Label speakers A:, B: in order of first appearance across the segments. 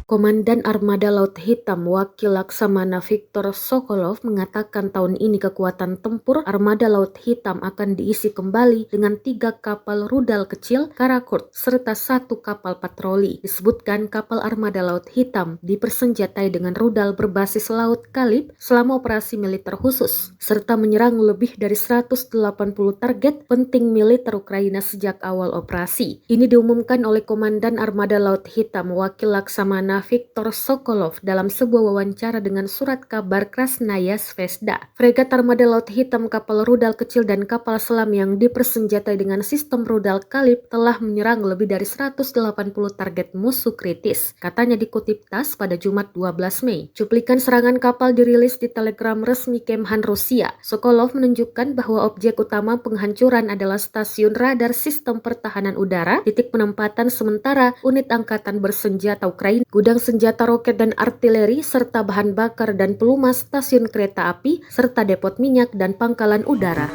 A: Komandan Armada Laut Hitam Wakil Laksamana Viktor Sokolov mengatakan tahun ini kekuatan tempur Armada Laut Hitam akan diisi kembali dengan 3 kapal rudal kecil Karakurt serta 1 kapal patroli. Disebutkan kapal Armada Laut Hitam dipersenjatai dengan rudal berbasis laut Kalib selama operasi militer khusus, serta menyerang lebih dari 180 target penting militer Ukraina sejak awal operasi. Ini diumumkan oleh Komandan Armada Laut Hitam Wakil Laksamana Viktor Sokolov dalam sebuah wawancara dengan surat kabar Krasnaya Zvezda. Fregat Armada Laut Hitam, kapal rudal kecil dan kapal selam yang dipersenjatai dengan sistem rudal Kalib telah menyerang lebih dari 180 target musuh kritis, katanya dikutip TASS pada Jumat 12 Mei. Cuplikan serangan kapal dirilis di Telegram resmi Kemhan Rusia. Sokolov menunjukkan bahwa objek utama penghancuran adalah stasiun radar sistem pertahanan udara, titik penempatan sementara unit angkatan bersenjata Ukraina, gudang senjata roket dan artileri, serta bahan bakar dan pelumas, stasiun kereta api, serta depot minyak dan pangkalan udara.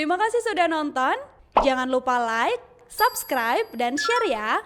B: Terima kasih sudah nonton. Jangan lupa like, subscribe, dan share ya.